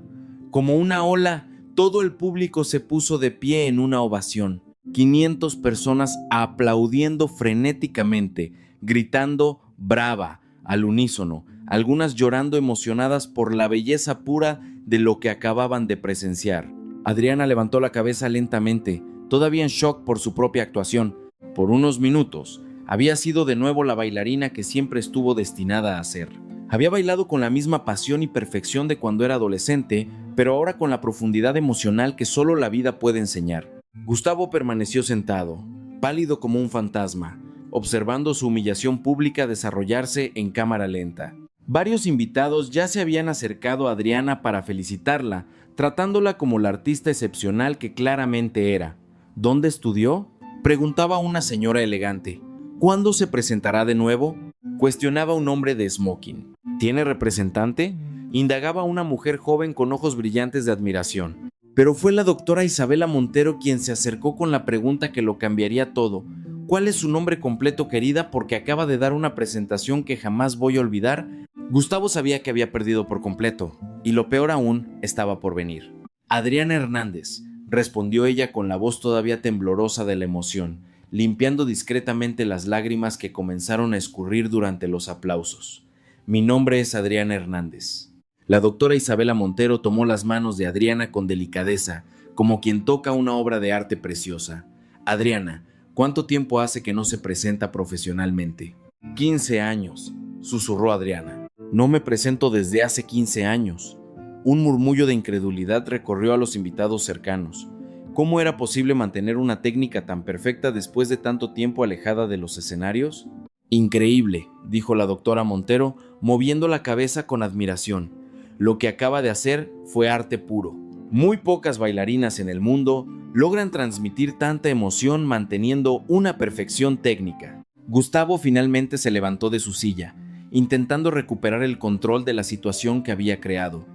Como una ola, todo el público se puso de pie en una ovación. 500 personas aplaudiendo frenéticamente, gritando «Brava» al unísono, algunas llorando emocionadas por la belleza pura de lo que acababan de presenciar. Adriana levantó la cabeza lentamente, todavía en shock por su propia actuación. Por unos minutos, había sido de nuevo la bailarina que siempre estuvo destinada a ser. Había bailado con la misma pasión y perfección de cuando era adolescente, pero ahora con la profundidad emocional que solo la vida puede enseñar. Gustavo permaneció sentado, pálido como un fantasma, observando su humillación pública desarrollarse en cámara lenta. Varios invitados ya se habían acercado a Adriana para felicitarla, tratándola como la artista excepcional que claramente era. ¿Dónde estudió?, preguntaba una señora elegante. ¿Cuándo se presentará de nuevo?, cuestionaba un hombre de smoking. ¿Tiene representante?, indagaba una mujer joven con ojos brillantes de admiración. Pero fue la doctora Isabela Montero quien se acercó con la pregunta que lo cambiaría todo. ¿Cuál es su nombre completo, querida? Porque acaba de dar una presentación que jamás voy a olvidar. Gustavo sabía que había perdido por completo, y lo peor aún estaba por venir. Adriana Hernández, respondió ella con la voz todavía temblorosa de la emoción, limpiando discretamente las lágrimas que comenzaron a escurrir durante los aplausos. Mi nombre es Adriana Hernández. La doctora Isabela Montero tomó las manos de Adriana con delicadeza, como quien toca una obra de arte preciosa. Adriana, ¿cuánto tiempo hace que no se presenta profesionalmente? 15 años, susurró Adriana. No me presento desde hace 15 años. Un murmullo de incredulidad recorrió a los invitados cercanos. ¿Cómo era posible mantener una técnica tan perfecta después de tanto tiempo alejada de los escenarios? Increíble, dijo la doctora Montero, moviendo la cabeza con admiración. Lo que acaba de hacer fue arte puro. Muy pocas bailarinas en el mundo logran transmitir tanta emoción manteniendo una perfección técnica. Gustavo finalmente se levantó de su silla, intentando recuperar el control de la situación que había creado.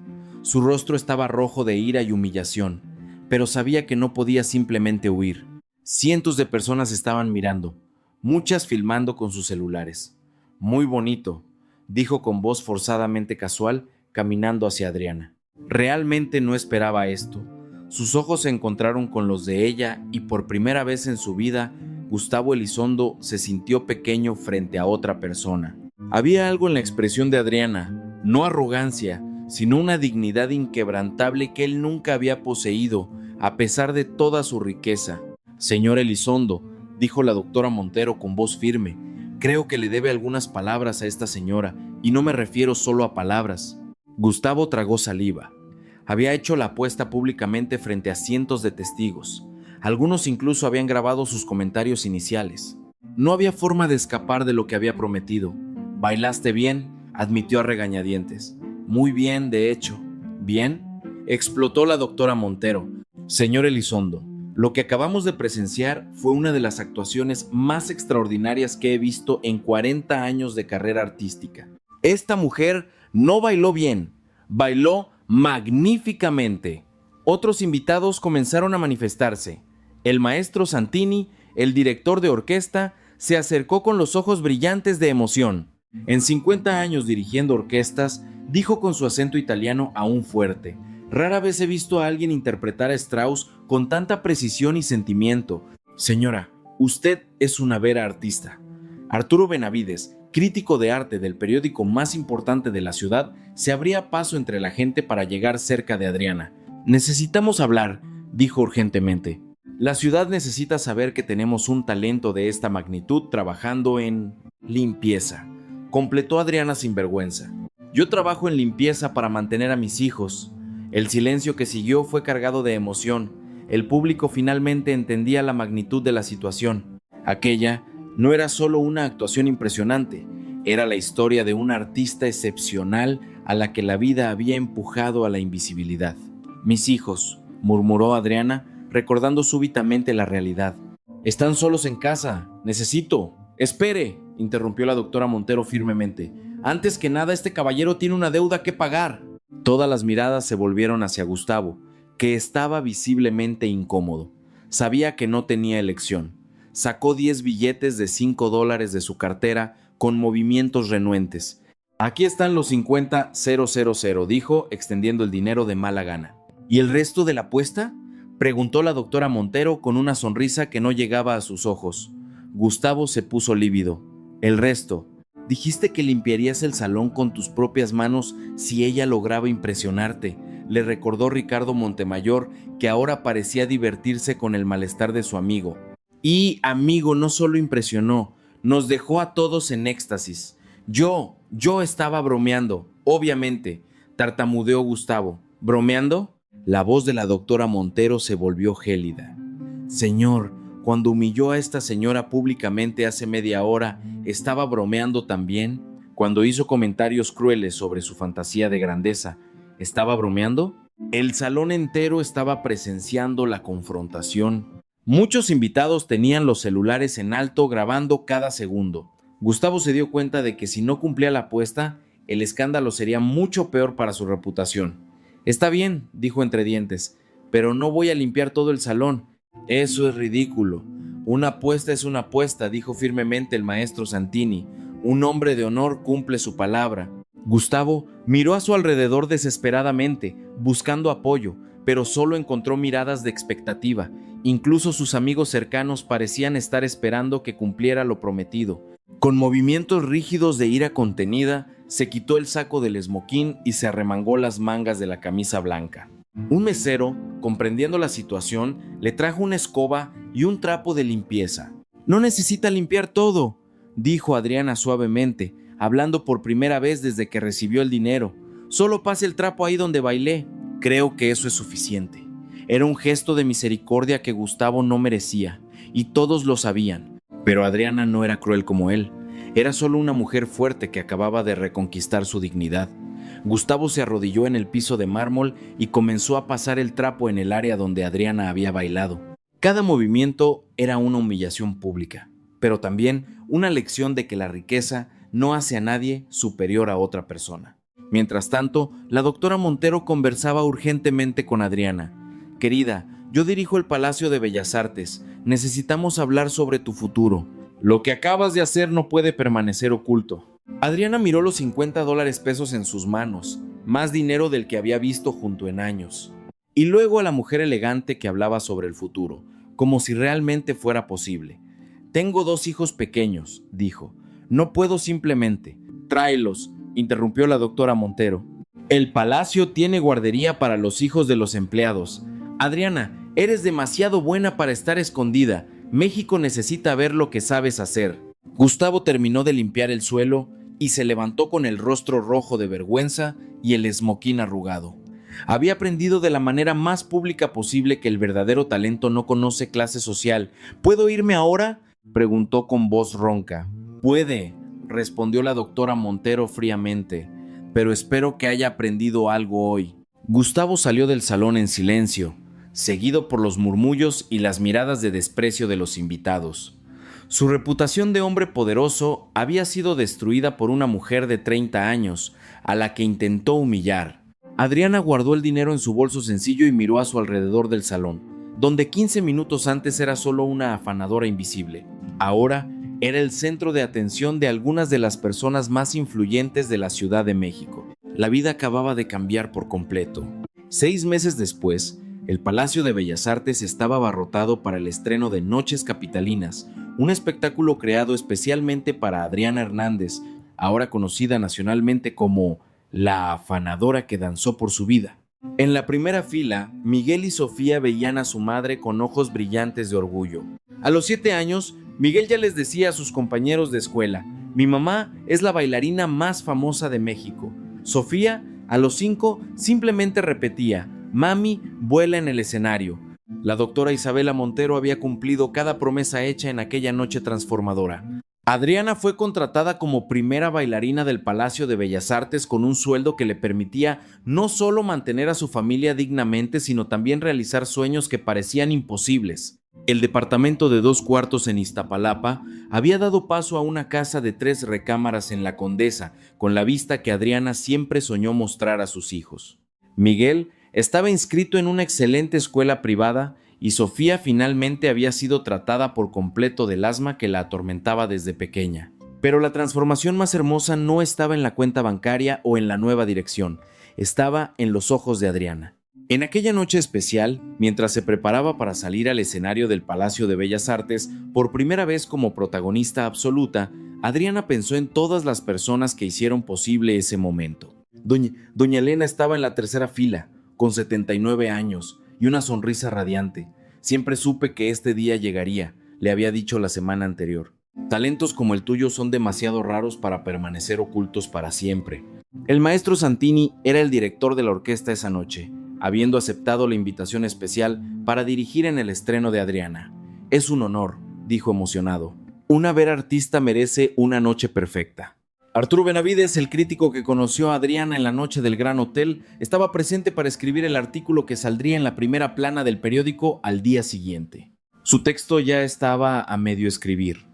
Su rostro estaba rojo de ira y humillación, pero sabía que no podía simplemente huir. Cientos de personas estaban mirando, muchas filmando con sus celulares. «Muy bonito», dijo con voz forzadamente casual, caminando hacia Adriana. Realmente no esperaba esto. Sus ojos se encontraron con los de ella y por primera vez en su vida, Gustavo Elizondo se sintió pequeño frente a otra persona. Había algo en la expresión de Adriana, no arrogancia, sino una dignidad inquebrantable que él nunca había poseído, a pesar de toda su riqueza. «Señor Elizondo», dijo la doctora Montero con voz firme, «creo que le debe algunas palabras a esta señora, y no me refiero solo a palabras». Gustavo tragó saliva. Había hecho la apuesta públicamente frente a cientos de testigos. Algunos incluso habían grabado sus comentarios iniciales. No había forma de escapar de lo que había prometido. «Bailaste bien», admitió a regañadientes. «Muy bien, de hecho». «¿Bien?», explotó la doctora Montero. «Señor Elizondo, lo que acabamos de presenciar fue una de las actuaciones más extraordinarias que he visto en 40 años de carrera artística. Esta mujer no bailó bien, bailó magníficamente». Otros invitados comenzaron a manifestarse. El maestro Santini, el director de orquesta, se acercó con los ojos brillantes de emoción. En 50 años dirigiendo orquestas, dijo con su acento italiano aún fuerte: «Rara vez he visto a alguien interpretar a Strauss con tanta precisión y sentimiento. Señora, usted es una vera artista». Arturo Benavides, crítico de arte del periódico más importante de la ciudad, se abría paso entre la gente para llegar cerca de Adriana. «Necesitamos hablar», dijo urgentemente. «La ciudad necesita saber que tenemos un talento de esta magnitud trabajando en limpieza», completó Adriana sin vergüenza. «Yo trabajo en limpieza para mantener a mis hijos». El silencio que siguió fue cargado de emoción. El público finalmente entendía la magnitud de la situación. Aquella no era solo una actuación impresionante, era la historia de una artista excepcional a la que la vida había empujado a la invisibilidad. «Mis hijos», murmuró Adriana, recordando súbitamente la realidad. «Están solos en casa. Necesito». «Espere», interrumpió la doctora Montero firmemente. «Antes que nada, este caballero tiene una deuda que pagar». Todas las miradas se volvieron hacia Gustavo, que estaba visiblemente incómodo. Sabía que no tenía elección. Sacó 10 billetes de $5 de su cartera con movimientos renuentes. «Aquí están los 50,000», dijo, extendiendo el dinero de mala gana. «¿Y el resto de la apuesta?», preguntó la doctora Montero con una sonrisa que no llegaba a sus ojos. Gustavo se puso lívido. «El resto. Dijiste que limpiarías el salón con tus propias manos si ella lograba impresionarte», le recordó Ricardo Montemayor, que ahora parecía divertirse con el malestar de su amigo. «Y, amigo, no solo impresionó, nos dejó a todos en éxtasis. Yo estaba bromeando, obviamente», tartamudeó Gustavo. «¿Bromeando?». La voz de la doctora Montero se volvió gélida. «Señor, cuando humilló a esta señora públicamente hace media hora, ¿estaba bromeando también? Cuando hizo comentarios crueles sobre su fantasía de grandeza, ¿estaba bromeando?». El salón entero estaba presenciando la confrontación. Muchos invitados tenían los celulares en alto grabando cada segundo. Gustavo se dio cuenta de que si no cumplía la apuesta, el escándalo sería mucho peor para su reputación. «Está bien», dijo entre dientes, «pero no voy a limpiar todo el salón». «Eso es ridículo. Una apuesta es una apuesta», dijo firmemente el maestro Santini. «Un hombre de honor cumple su palabra». Gustavo miró a su alrededor desesperadamente, buscando apoyo, pero solo encontró miradas de expectativa. Incluso sus amigos cercanos parecían estar esperando que cumpliera lo prometido. Con movimientos rígidos de ira contenida, se quitó el saco del esmoquín y se arremangó las mangas de la camisa blanca. Un mesero, comprendiendo la situación, le trajo una escoba y un trapo de limpieza. «No necesita limpiar todo», dijo Adriana suavemente, hablando por primera vez desde que recibió el dinero. «Solo pase el trapo ahí donde bailé». Creo que eso es suficiente. Era un gesto de misericordia que Gustavo no merecía, y todos lo sabían. Pero Adriana no era cruel como él. Era solo una mujer fuerte que acababa de reconquistar su dignidad. Gustavo se arrodilló en el piso de mármol y comenzó a pasar el trapo en el área donde Adriana había bailado. Cada movimiento era una humillación pública, pero también una lección de que la riqueza no hace a nadie superior a otra persona. Mientras tanto, la doctora Montero conversaba urgentemente con Adriana. Querida, yo dirijo el Palacio de Bellas Artes. Necesitamos hablar sobre tu futuro. Lo que acabas de hacer no puede permanecer oculto. Adriana miró los $50 pesos en sus manos, más dinero del que había visto junto en años. Y luego a la mujer elegante que hablaba sobre el futuro, como si realmente fuera posible. Tengo 2 hijos pequeños, dijo. No puedo simplemente. Tráelos, interrumpió la doctora Montero. El palacio tiene guardería para los hijos de los empleados. Adriana, eres demasiado buena para estar escondida. México necesita ver lo que sabes hacer. Gustavo terminó de limpiar el suelo y se levantó con el rostro rojo de vergüenza y el esmoquín arrugado. Había aprendido de la manera más pública posible que el verdadero talento no conoce clase social. ¿Puedo irme ahora?, preguntó con voz ronca. Puede, respondió la doctora Montero fríamente, pero espero que haya aprendido algo hoy. Gustavo salió del salón en silencio, seguido por los murmullos y las miradas de desprecio de los invitados. Su reputación de hombre poderoso había sido destruida por una mujer de 30 años, a la que intentó humillar. Adriana guardó el dinero en su bolso sencillo y miró a su alrededor del salón, donde 15 minutos antes era solo una afanadora invisible. Ahora era el centro de atención de algunas de las personas más influyentes de la Ciudad de México. La vida acababa de cambiar por completo. 6 meses después, el Palacio de Bellas Artes estaba abarrotado para el estreno de Noches Capitalinas, un espectáculo creado especialmente para Adriana Hernández, ahora conocida nacionalmente como la afanadora que danzó por su vida. En la primera fila, Miguel y Sofía veían a su madre con ojos brillantes de orgullo. A los 7 años, Miguel ya les decía a sus compañeros de escuela: mi mamá es la bailarina más famosa de México. Sofía, a los 5, simplemente repetía: mami vuela en el escenario. La doctora Isabela Montero había cumplido cada promesa hecha en aquella noche transformadora. Adriana fue contratada como primera bailarina del Palacio de Bellas Artes con un sueldo que le permitía no solo mantener a su familia dignamente, sino también realizar sueños que parecían imposibles. El departamento de 2 cuartos en Iztapalapa había dado paso a una casa de 3 recámaras en La Condesa, con la vista que Adriana siempre soñó mostrar a sus hijos. Miguel estaba inscrito en una excelente escuela privada y Sofía finalmente había sido tratada por completo del asma que la atormentaba desde pequeña. Pero la transformación más hermosa no estaba en la cuenta bancaria o en la nueva dirección, estaba en los ojos de Adriana. En aquella noche especial, mientras se preparaba para salir al escenario del Palacio de Bellas Artes por primera vez como protagonista absoluta, Adriana pensó en todas las personas que hicieron posible ese momento. Doña Elena estaba en la tercera fila, con 79 años y una sonrisa radiante. Siempre supe que este día llegaría, le había dicho la semana anterior. Talentos como el tuyo son demasiado raros para permanecer ocultos para siempre. El maestro Santini era el director de la orquesta esa noche, habiendo aceptado la invitación especial para dirigir en el estreno de Adriana. Es un honor, dijo emocionado. Una vera artista merece una noche perfecta. Arturo Benavides, el crítico que conoció a Adriana en la noche del Gran Hotel, estaba presente para escribir el artículo que saldría en la primera plana del periódico al día siguiente. Su texto ya estaba a medio escribir.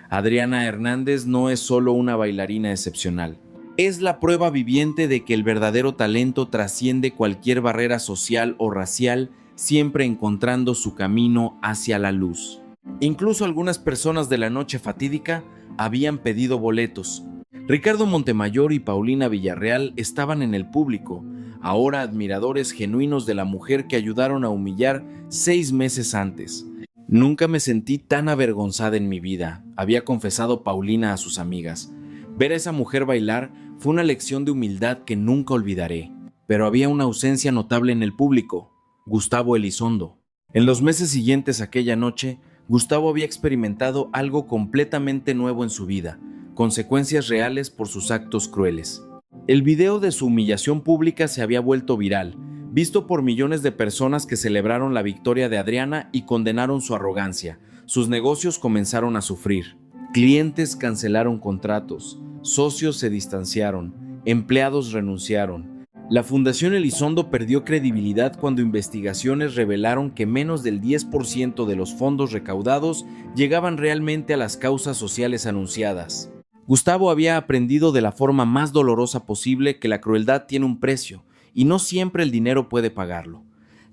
Adriana Hernández no es solo una bailarina excepcional. Es la prueba viviente de que el verdadero talento trasciende cualquier barrera social o racial, siempre encontrando su camino hacia la luz. Incluso algunas personas de la noche fatídica habían pedido boletos. Ricardo Montemayor y Paulina Villarreal estaban en el público, ahora admiradores genuinos de la mujer que ayudaron a humillar 6 meses antes. Nunca me sentí tan avergonzada en mi vida, había confesado Paulina a sus amigas. Ver a esa mujer bailar fue una lección de humildad que nunca olvidaré. Pero había una ausencia notable en el público: Gustavo Elizondo. En los meses siguientes a aquella noche, Gustavo había experimentado algo completamente nuevo en su vida, consecuencias reales por sus actos crueles. El video de su humillación pública se había vuelto viral, visto por millones de personas que celebraron la victoria de Adriana y condenaron su arrogancia. Sus negocios comenzaron a sufrir. Clientes cancelaron contratos, socios se distanciaron Empleados renunciaron. La Fundación Elizondo perdió credibilidad cuando investigaciones revelaron que menos del 10% de los fondos recaudados llegaban realmente a las causas sociales anunciadas. Gustavo había aprendido de la forma más dolorosa posible que la crueldad tiene un precio y no siempre el dinero puede pagarlo.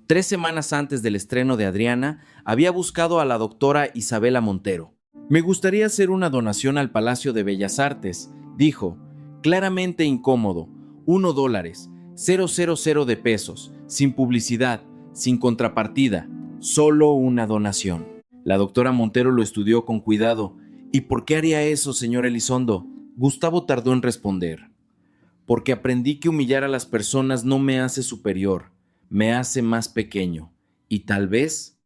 3 semanas antes del estreno de Adriana, había buscado a la doctora Isabela Montero. «Me gustaría hacer una donación al Palacio de Bellas Artes», dijo, claramente incómodo. $1, 000 de pesos, sin publicidad, sin contrapartida, solo una donación. La doctora Montero lo estudió con cuidado. «¿Y por qué haría eso, señor Elizondo?». Gustavo tardó en responder. «Porque aprendí que humillar a las personas no me hace superior, me hace más pequeño, y tal vez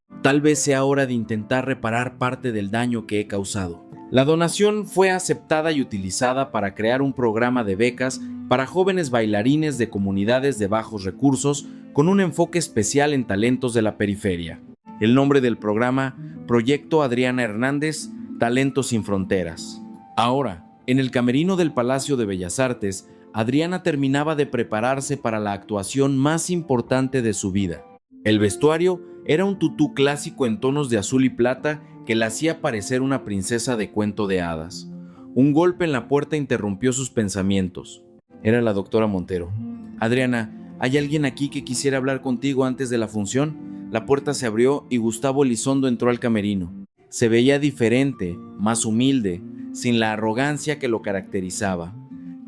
sea hora de intentar reparar parte del daño que he causado». La donación fue aceptada y utilizada para crear un programa de becas para jóvenes bailarines de comunidades de bajos recursos con un enfoque especial en talentos de la periferia. El nombre del programa, Proyecto Adriana Hernández, Talentos sin Fronteras. Ahora, en el camerino del Palacio de Bellas Artes, Adriana terminaba de prepararse para la actuación más importante de su vida. El vestuario era un tutú clásico en tonos de azul y plata que la hacía parecer una princesa de cuento de hadas. Un golpe en la puerta interrumpió sus pensamientos. Era la doctora Montero. «Adriana, ¿hay alguien aquí que quisiera hablar contigo antes de la función?». La puerta se abrió y Gustavo Elizondo entró al camerino. Se veía diferente, más humilde, sin la arrogancia que lo caracterizaba.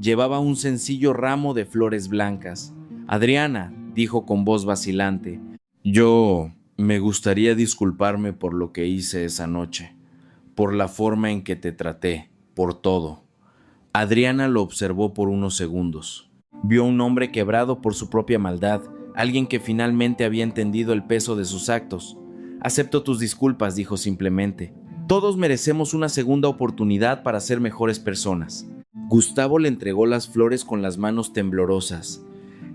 Llevaba un sencillo ramo de flores blancas. «Adriana», dijo con voz vacilante, «yo me gustaría disculparme por lo que hice esa noche, por la forma en que te traté, por todo». Adriana lo observó por unos segundos. Vio a un hombre quebrado por su propia maldad, alguien que finalmente había entendido el peso de sus actos. «Acepto tus disculpas», dijo simplemente. «Todos merecemos una segunda oportunidad para ser mejores personas». Gustavo le entregó las flores con las manos temblorosas.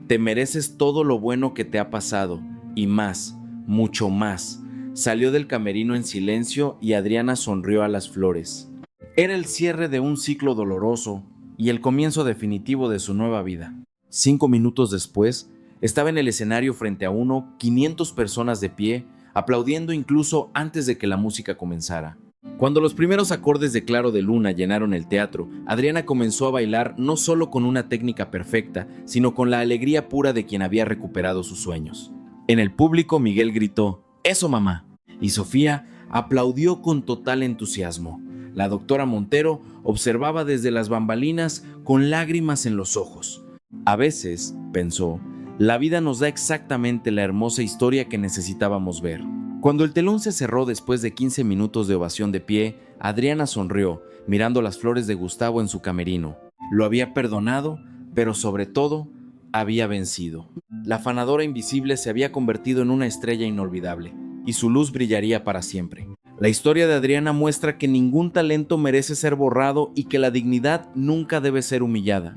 «Te mereces todo lo bueno que te ha pasado, y más, mucho más». Salió del camerino en silencio y Adriana sonrió a las flores. Era el cierre de un ciclo doloroso y el comienzo definitivo de su nueva vida. 5 minutos después, estaba en el escenario frente a 500 personas de pie, aplaudiendo incluso antes de que la música comenzara. Cuando los primeros acordes de Claro de Luna llenaron el teatro, Adriana comenzó a bailar no solo con una técnica perfecta, sino con la alegría pura de quien había recuperado sus sueños. En el público, Miguel gritó, «¡Eso, mamá!», y Sofía aplaudió con total entusiasmo. La doctora Montero observaba desde las bambalinas con lágrimas en los ojos. A veces, pensó, la vida nos da exactamente la hermosa historia que necesitábamos ver. Cuando el telón se cerró después de 15 minutos de ovación de pie, Adriana sonrió, mirando las flores de Gustavo en su camerino. Lo había perdonado, pero sobre todo, había vencido. La afanadora invisible se había convertido en una estrella inolvidable, y su luz brillaría para siempre. La historia de Adriana muestra que ningún talento merece ser borrado y que la dignidad nunca debe ser humillada.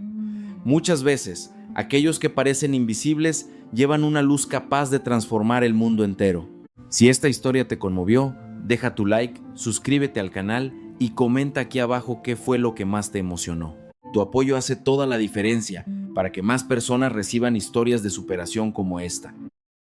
Muchas veces, aquellos que parecen invisibles llevan una luz capaz de transformar el mundo entero. Si esta historia te conmovió, deja tu like, suscríbete al canal y comenta aquí abajo qué fue lo que más te emocionó. Tu apoyo hace toda la diferencia para que más personas reciban historias de superación como esta.